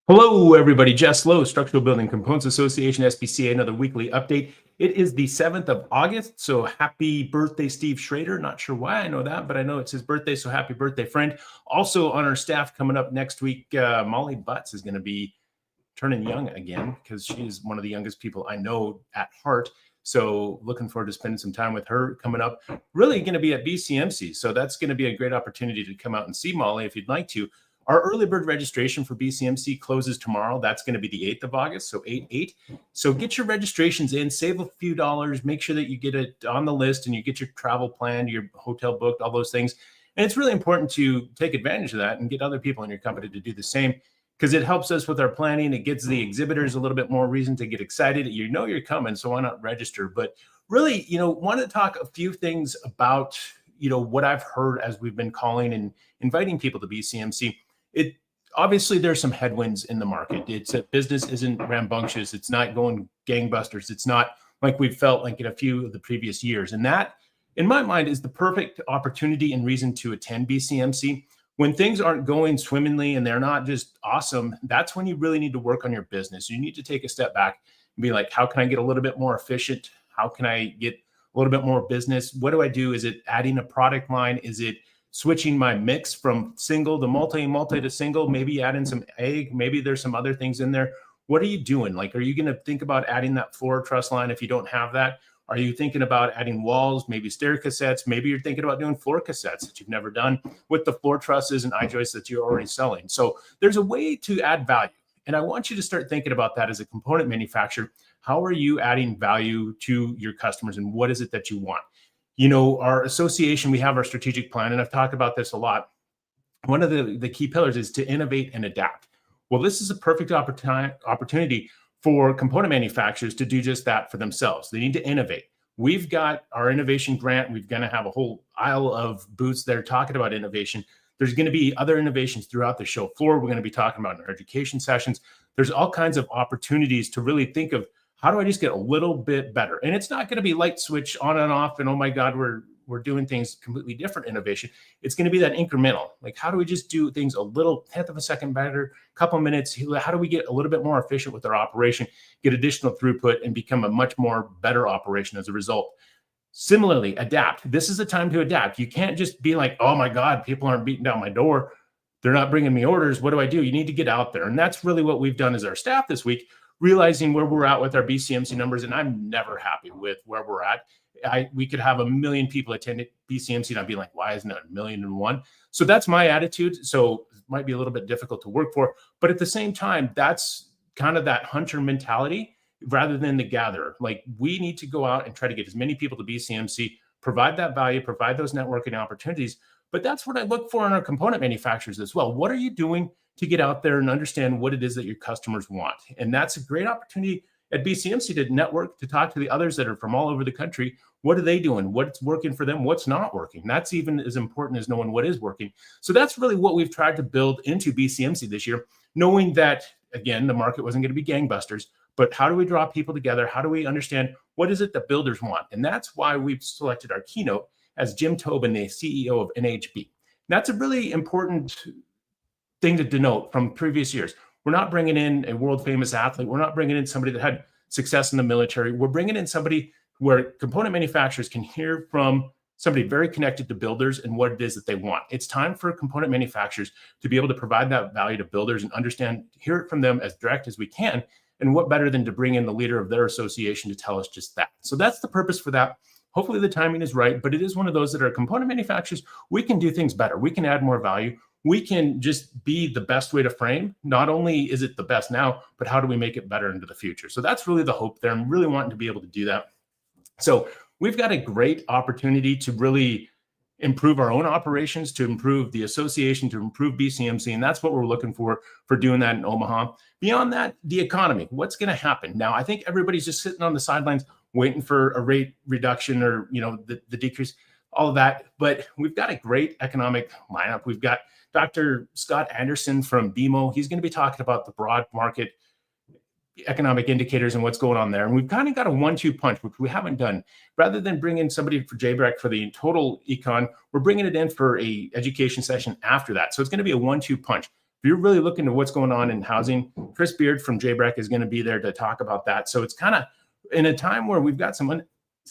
Hello, everybody. Jess Lowe, Structural Building Components Association, SBCA, another weekly update. It is the 7th of August, so happy birthday, Steve Schrader. Not sure why I know that, but I know it's his birthday, so happy birthday, friend. Also on our staff coming up next week, Molly Butts is going to be turning young again because she is one of the youngest people I know at heart. So looking forward to spending some time with her coming up. Really going to be at BCMC, so that's going to be a great opportunity to come out and see Molly if you'd like to. Our early bird registration for BCMC closes tomorrow. That's going to be the 8th of August, so 8/8. So get your registrations in, save a few dollars, make sure that you get it on the list and you get your travel planned, your hotel booked, all those things. And it's really important to take advantage of that and get other people in your company to do the same because it helps us with our planning. It gives the exhibitors a little bit more reason to get excited. You know you're coming, so why not register? But really, want to talk a few things about, what I've heard as we've been calling and inviting people to BCMC. Obviously there's some headwinds in the market. It's that business isn't rambunctious. It's not going gangbusters. It's not like we've felt like in a few of the previous years. And that, in my mind, is the perfect opportunity and reason to attend BCMC. When things aren't going swimmingly and they're not just awesome, that's when you really need to work on your business. You need to take a step back and be like, how can I get a little bit more efficient? How can I get a little bit more business? What do I do? Is it adding a product line? Is it switching my mix from single to multi to single, maybe adding some egg, maybe there's some other things in there. What are you doing? Like, are you going to think about adding that floor truss line if you don't have that? Are you thinking about adding walls, maybe stair cassettes? Maybe you're thinking about doing floor cassettes that you've never done with the floor trusses and I-joists that you're already selling. So there's a way to add value. And I want you to start thinking about that as a component manufacturer. How are you adding value to your customers and what is it that you want? Our association, we have our strategic plan, and I've talked about this a lot. One of the key pillars is to innovate and adapt. Well, this is a perfect opportunity for component manufacturers to do just that for themselves. They need to innovate. We've got our innovation grant. We're going to have a whole aisle of booths there talking about innovation. There's going to be other innovations throughout the show floor. We're going to be talking about in our education sessions. There's all kinds of opportunities to really think of, how do I just get a little bit better? And it's not going to be light switch on and off and, oh my God, we're doing things completely different innovation. It's going to be that incremental. Like, how do we just do things a little tenth of a second better, couple minutes? How do we get a little bit more efficient with our operation, get additional throughput, and become a much more better operation as a result? Similarly, adapt. This is the time to adapt. You can't just be like, oh my God, people aren't beating down my door. They're not bringing me orders. What do I do? You need to get out there. And that's really what we've done as our staff this week, realizing where we're at with our BCMC numbers. And I'm never happy with where we're at. We could have 1 million people attend BCMC and I'd be like, why isn't it 1,000,001? So that's my attitude. So it might be a little bit difficult to work for, but at the same time, that's kind of that hunter mentality rather than the gatherer. Like, we need to go out and try to get as many people to BCMC, provide that value, provide those networking opportunities. But that's what I look for in our component manufacturers as well. What are you doing to get out there and understand what it is that your customers want? And that's a great opportunity at BCMC to network, to talk to the others that are from all over the country. What are they doing? What's working for them? What's not working? That's even as important as knowing what is working. So that's really what we've tried to build into BCMC this year, knowing that, again, the market wasn't going to be gangbusters, but how do we draw people together? How do we understand what is it that builders want? And that's why we've selected our keynote as Jim Tobin, the CEO of NHB. That's a really important thing to denote from previous years. We're not bringing in a world famous athlete. We're not bringing in somebody that had success in the military. We're bringing in somebody where component manufacturers can hear from somebody very connected to builders and what it is that they want. It's time for component manufacturers to be able to provide that value to builders and understand, hear it from them as direct as we can. And what better than to bring in the leader of their association to tell us just that. So that's the purpose for that. Hopefully the timing is right, but it is one of those that are component manufacturers. We can do things better. We can add more value. We can just be the best way to frame. Not only is it the best now, but how do we make it better into the future? So that's really the hope there. I'm really wanting to be able to do that. So we've got a great opportunity to really improve our own operations, to improve the association, to improve BCMC. And that's what we're looking for doing that in Omaha. Beyond that, the economy, what's going to happen? Now, I think everybody's just sitting on the sidelines waiting for a rate reduction or, the decrease, all of that. But we've got a great economic lineup. We've got Dr. Scott Anderson from BMO. He's going to be talking about the broad market economic indicators and what's going on there. And we've kind of got a 1-2 punch, which we haven't done. Rather than bringing somebody for JBREC for the total econ, we're bringing it in for a education session after that. So it's going to be a 1-2 punch. if you're really looking to what's going on in housing, Chris Beard from JBREC is going to be there to talk about that. So it's kind of in a time where we've got some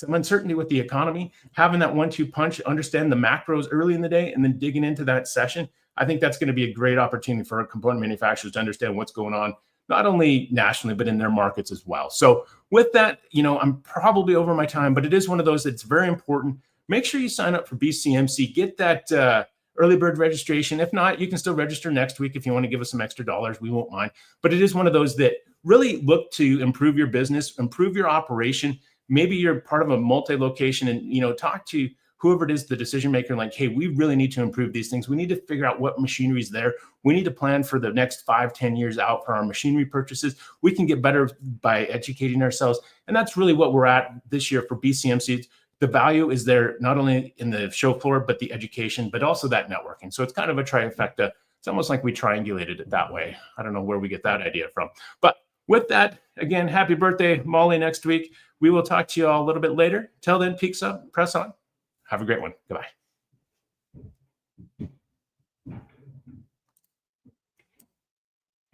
uncertainty with the economy, having that 1-2 punch, understand the macros early in the day, and then digging into that session. I think that's going to be a great opportunity for component manufacturers to understand what's going on, not only nationally, but in their markets as well. So with that, I'm probably over my time, but it is one of those that's very important. Make sure you sign up for BCMC, get that early bird registration. If not, you can still register next week if you want to give us some extra dollars. We won't mind. But it is one of those that really look to improve your business, improve your operation. Maybe you're part of a multi-location and, talk to whoever it is, the decision maker, like, hey, we really need to improve these things. We need to figure out what machinery is there. We need to plan for the next 5-10 years out for our machinery purchases. We can get better by educating ourselves. And that's really what we're at this year for BCMC. The value is there not only in the show floor, but the education, but also that networking. So it's kind of a trifecta. It's almost like we triangulated it that way. I don't know where we get that idea from. But with that, again, happy birthday, Molly, next week. We will talk to you all a little bit later. Till then, peaks up, press on. Have a great one. Goodbye.